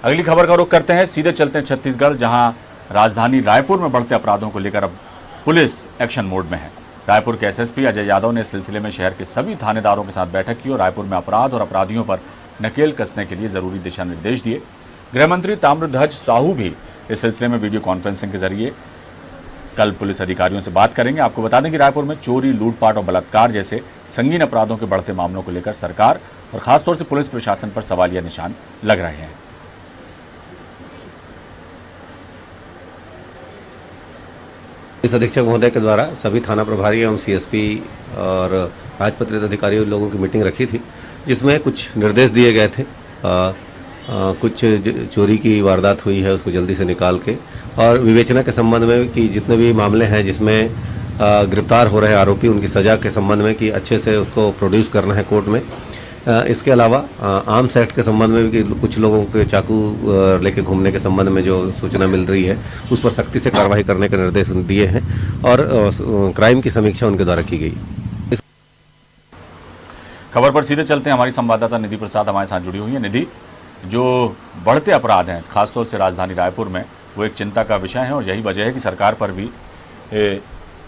अगली खबर का रुख करते हैं, सीधे चलते हैं छत्तीसगढ़, जहां राजधानी रायपुर में बढ़ते अपराधों को लेकर अब पुलिस एक्शन मोड में है। रायपुर के एसएसपी अजय यादव ने इस सिलसिले में शहर के सभी थानेदारों के साथ बैठक की और रायपुर में अपराध और अपराधियों पर नकेल कसने के लिए जरूरी दिशा निर्देश दिए। गृह मंत्री ताम्रध्वज साहू भी इस सिलसिले में वीडियो कॉन्फ्रेंसिंग के जरिए कल पुलिस अधिकारियों से बात करेंगे। आपको बता दें कि रायपुर में चोरी, लूटपाट और बलात्कार जैसे संगीन अपराधों के बढ़ते मामलों को लेकर सरकार और खासतौर से पुलिस प्रशासन पर सवालिया निशान लग रहे हैं। पुलिस अधीक्षक महोदय के द्वारा सभी थाना प्रभारी एवं सीएसपी और राजपत्रित अधिकारियों लोगों की मीटिंग रखी थी, जिसमें कुछ निर्देश दिए गए थे। कुछ चोरी की वारदात हुई है उसको जल्दी से निकाल के, और विवेचना के संबंध में कि जितने भी मामले हैं जिसमें गिरफ्तार हो रहे आरोपी उनकी सजा के संबंध में कि अच्छे से उसको प्रोड्यूस करना है कोर्ट में। इसके अलावा आर्म्स एक्ट के संबंध में भी कुछ लोगों के चाकू लेके घूमने के संबंध में जो सूचना मिल रही है उस पर सख्ती से कार्रवाई करने के निर्देश दिए हैं और क्राइम की समीक्षा उनके द्वारा की गई। खबर पर सीधे चलते हैं, हमारी संवाददाता निधि प्रसाद हमारे साथ जुड़ी हुई है। निधि, जो बढ़ते अपराध हैं खासतौर से राजधानी रायपुर में, वो एक चिंता का विषय है और यही वजह है कि सरकार पर भी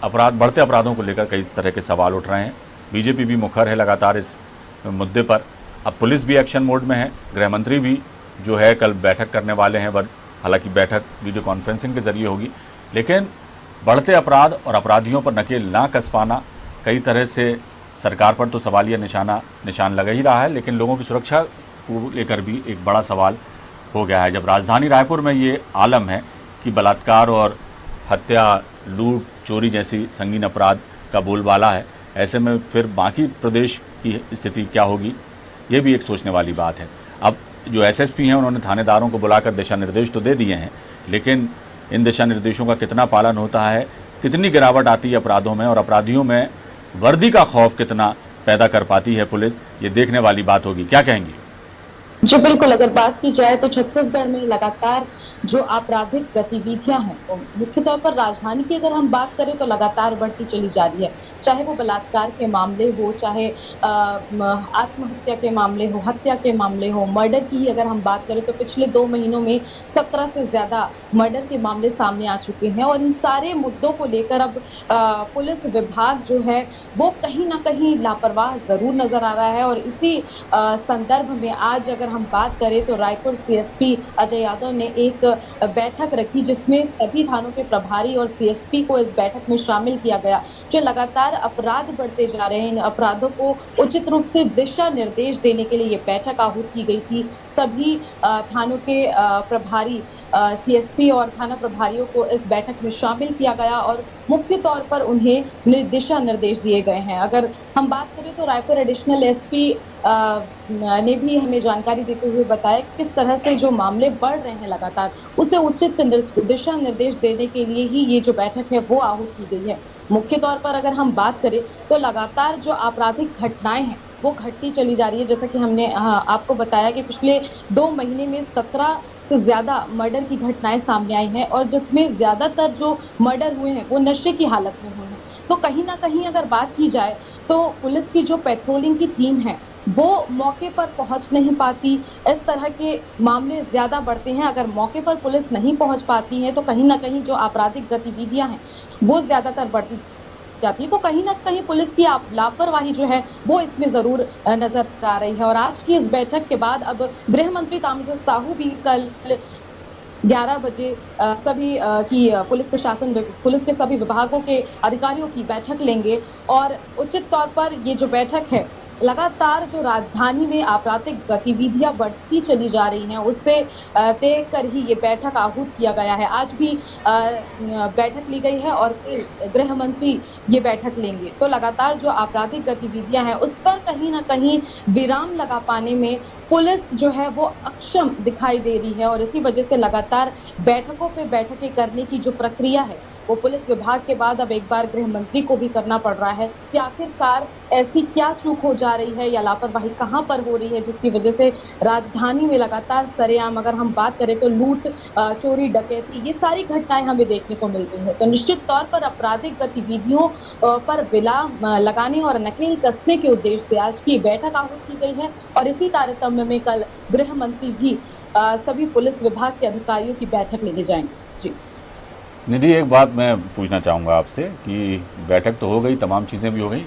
बढ़ते अपराधों को लेकर कई तरह के सवाल उठ रहे हैं। बीजेपी भी मुखर है लगातार इस मुद्दे पर। अब पुलिस भी एक्शन मोड में है, गृह मंत्री भी जो है कल बैठक करने वाले हैं, हालांकि बैठक वीडियो कॉन्फ्रेंसिंग के जरिए होगी, लेकिन बढ़ते अपराध और अपराधियों पर नकेल ना कस पाना कई तरह से सरकार पर तो सवालिया निशान लगा ही रहा है, लेकिन लोगों की सुरक्षा को लेकर भी एक बड़ा सवाल हो गया है। जब राजधानी रायपुर में ये आलम है कि बलात्कार और हत्या, लूट, चोरी जैसी संगीन अपराध का बोलबाला है, ऐसे में फिर बाकी प्रदेश की स्थिति क्या होगी, ये भी एक सोचने वाली बात है। अब जो एसएसपी हैं उन्होंने थानेदारों को बुलाकर दिशा निर्देश तो दे दिए हैं, लेकिन इन दिशा निर्देशों का कितना पालन होता है, कितनी गिरावट आती है अपराधों में और अपराधियों में वर्दी का खौफ कितना पैदा कर पाती है पुलिस, ये देखने वाली बात होगी। क्या कहेंगी? जी बिल्कुल, अगर बात की जाए तो छत्तीसगढ़ में लगातार जो आपराधिक गतिविधियां हैं, तो मुख्य तौर पर राजधानी की अगर हम बात करें तो लगातार बढ़ती चली जा रही है। चाहे वो बलात्कार के मामले हो, चाहे आत्महत्या के मामले हो, हत्या के मामले हो, मर्डर की ही अगर हम बात करें तो पिछले 2 महीनों में 17 से ज्यादा मर्डर के मामले सामने आ चुके हैं। और इन सारे मुद्दों को लेकर अब पुलिस विभाग जो है वो कहीं ना कहीं लापरवाह जरूर नजर आ रहा है। और इसी संदर्भ में आज अगर हम बात करें तो रायपुर सीएसपी अजय यादव ने एक बैठक रखी, जिसमें सभी थानों के प्रभारी और सीएसपी को इस बैठक में शामिल किया गया। जो लगातार अपराध बढ़ते जा रहे हैं, इन अपराधों को उचित रूप से दिशा निर्देश देने के लिए ये बैठक आहूत की गई थी। सभी थानों के प्रभारी, सीएसपी और थाना प्रभारियों को इस बैठक में शामिल किया गया और मुख्य तौर पर उन्हें दिशा निर्देश दिए गए हैं। अगर हम बात करें तो रायपुर एडिशनल एसपी ने भी हमें जानकारी देते हुए बताया कि किस तरह से जो मामले बढ़ रहे हैं लगातार, उसे उचित दिशा निर्देश देने के लिए ही ये जो बैठक है वो आहूत की गई है। मुख्य तौर पर अगर हम बात करें तो लगातार जो आपराधिक घटनाएं हैं वो घटती चली जा रही है। जैसा कि हमने आपको बताया कि पिछले 2 महीने में 17 से ज्यादा मर्डर की घटनाएं सामने आई हैं और जिसमें ज्यादातर जो मर्डर हुए हैं वो नशे की हालत में हुए हैं। तो कहीं ना कहीं अगर बात की जाए तो पुलिस की जो पेट्रोलिंग की टीम है वो मौके पर पहुंच नहीं पाती। इस तरह के मामले ज्यादा बढ़ते हैं। अगर मौके पर पुलिस नहीं पहुंच पाती है तो कहीं ना कहीं जो आपराधिक गतिविधियां हैं वो ज्यादातर बढ़ती जाती है। तो कहीं ना कहीं पुलिस की लापरवाही जो है वो इसमें जरूर नजर आ रही है। और आज की इस बैठक के बाद अब गृह मंत्री ताम्रध्वज साहू भी कल 11 बजे सभी की पुलिस प्रशासन, पुलिस के सभी विभागों के अधिकारियों की बैठक लेंगे। और उचित तौर पर ये जो बैठक है, लगातार जो राजधानी में आपराधिक गतिविधियां बढ़ती चली जा रही हैं उससे देख कर ही ये बैठक आहूत किया गया है। आज भी बैठक ली गई है और गृह मंत्री ये बैठक लेंगे। तो लगातार जो आपराधिक गतिविधियां हैं उस पर कहीं ना कहीं विराम लगा पाने में पुलिस जो है वो अक्षम दिखाई दे रही है। और इसी वजह से लगातार बैठकों पे बैठकें करने की जो प्रक्रिया है वो पुलिस विभाग के बाद अब एक बार गृह मंत्री को भी करना पड़ रहा है कि आखिरकार ऐसी क्या चूक हो जा रही है या लापरवाही कहां पर हो रही है जिसकी वजह से राजधानी में लगातार सरेआम, अगर हम बात करें तो लूट, चोरी, डकैती, ये सारी घटनाएं हमें देखने को मिल रही है। तो निश्चित तौर पर आपराधिक गतिविधियों पर विराम लगाने और नकेल कसने के उद्देश्य से आज की बैठक आहूत की गई है। और इसी तारतम्य में कल गृह मंत्री भी सभी पुलिस विभाग के अधिकारियों की बैठक लेने जाएंगे। जी निधि, एक बात मैं पूछना चाहूँगा आपसे कि बैठक तो हो गई, तमाम चीज़ें भी हो गई,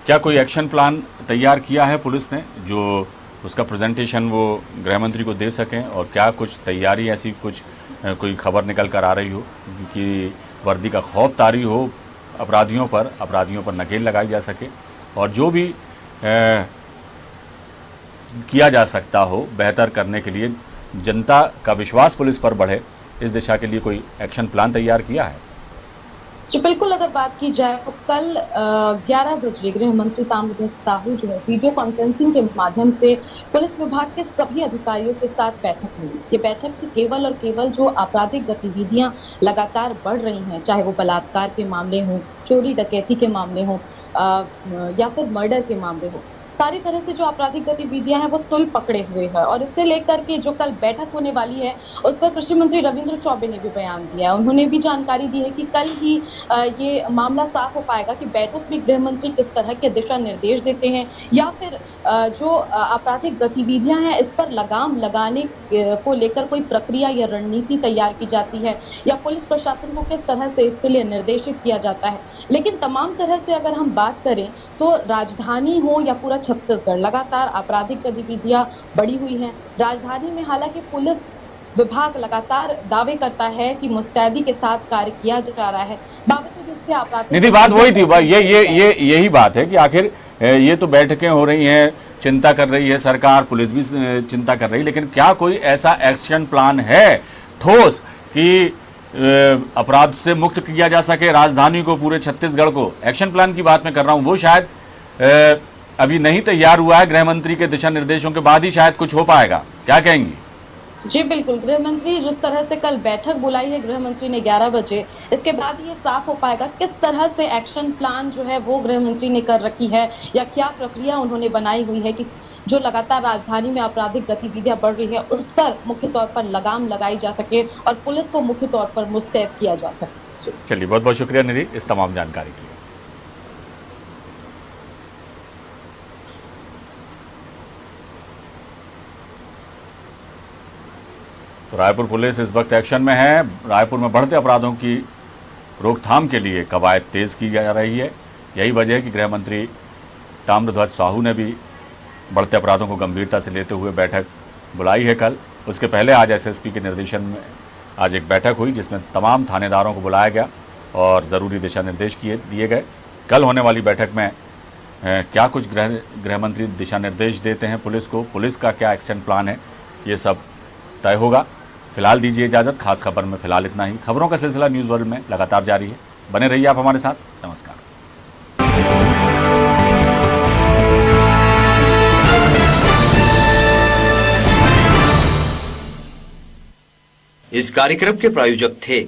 क्या कोई एक्शन प्लान तैयार किया है पुलिस ने जो उसका प्रेजेंटेशन वो गृह मंत्री को दे सकें? और क्या कुछ तैयारी ऐसी कुछ कोई खबर निकल कर आ रही हो कि वर्दी का खौफ तारी हो अपराधियों पर नकेल लगाई जा सके, और जो भी किया जा सकता हो बेहतर करने के लिए, जनता का विश्वास पुलिस पर बढ़े, इस दिशा के लिए कोई एक्शन प्लान तैयार किया है? जी बिल्कुल, अगर बात की जाए तो कल 11 बजे गृह मंत्री ताम्रध्वज साहू जो है वीडियो कॉन्फ्रेंसिंग के माध्यम से पुलिस विभाग के सभी अधिकारियों के साथ बैठक हुई। ये बैठक थी केवल और केवल जो आपराधिक गतिविधियां लगातार बढ़ रही हैं, चाहे वो बलात्कार के मामले हों, चोरी डकैती के मामले हों या फिर मर्डर के मामले हों, सारी तरह से जो आपराधिक गतिविधियां हैं वो तुल पकड़े हुए हैं। और इससे लेकर के जो कल बैठक होने वाली है उस पर कृषि मंत्री रविंद्र चौबे ने भी बयान दिया है। उन्होंने भी जानकारी दी है कि कल ही ये मामला साफ हो पाएगा कि बैठक में गृह मंत्री किस तरह के दिशा निर्देश देते हैं या फिर जो आपराधिक गतिविधियां हैं इस पर लगाम लगाने को लेकर कोई प्रक्रिया या रणनीति तैयार की जाती है या पुलिस प्रशासन को किस तरह से इसके लिए निर्देशित किया जाता है। लेकिन तमाम तरह से अगर हम बात करें तो राजधानी हो या पूरा छत्तीसगढ़, लगातार आपराधिक गतिविधियां बढ़ी हुई हैं। राजधानी में हालांकि पुलिस विभाग लगातार दावे करता है कि मुस्तैदी के साथ कार्य किया जा रहा है, बावजूद इसके आपराधिक निधि, बात वही थी, यही बात है कि आखिर ये तो बैठकें हो रही हैं, चिंता कर रही है सरकार, पुलिस भी चिंता कर रही है, लेकिन क्या कोई ऐसा एक्शन प्लान है ठोस कि अपराध से मुक्त किया जा सके राजधानी को, पूरे छत्तीसगढ़ को? एक्शन प्लान की बात मैं कर रहा हूं, वो शायद अभी नहीं तैयार हुआ है, गृह मंत्री के दिशा निर्देशों के बाद ही शायद कुछ हो पाएगा। क्या कहेंगी? जी बिल्कुल, गृह मंत्री जिस तरह से कल बैठक बुलाई है गृह मंत्री ने 11 बजे, इसके बाद ये साफ हो पाएगा किस तरह से एक्शन प्लान जो है वो गृह मंत्री ने कर रखी है या क्या प्रक्रिया उन्होंने बनाई हुई है कि जो लगातार राजधानी में आपराधिक गतिविधियां बढ़ रही है उस पर मुख्य तौर पर लगाम लगाई जा सके और पुलिस को मुख्य तौर पर मुस्तैद किया जा सके। चलिए, बहुत बहुत शुक्रिया निधि इस तमाम जानकारी के लिए। तो रायपुर पुलिस इस वक्त एक्शन में है। रायपुर में बढ़ते अपराधों की रोकथाम के लिए कवायद तेज की जा रही है। यही वजह है कि गृह मंत्री ताम्रध्वज साहू ने भी बढ़ते अपराधों को गंभीरता से लेते हुए बैठक बुलाई है कल। उसके पहले आज एसएसपी के निर्देशन में आज एक बैठक हुई जिसमें तमाम थानेदारों को बुलाया गया और ज़रूरी दिशा निर्देश दिए गए। कल होने वाली बैठक में क्या कुछ गृह मंत्री दिशा निर्देश देते हैं पुलिस को, पुलिस का क्या एक्शन प्लान है, ये सब तय होगा। फिलहाल दीजिए इजाज़त। खास खबर में फिलहाल इतना ही। खबरों का सिलसिला न्यूज़ वर्ल्ड में लगातार जारी है, बने रहिए आप हमारे साथ। नमस्कार। इस कार्यक्रम के प्रायोजक थे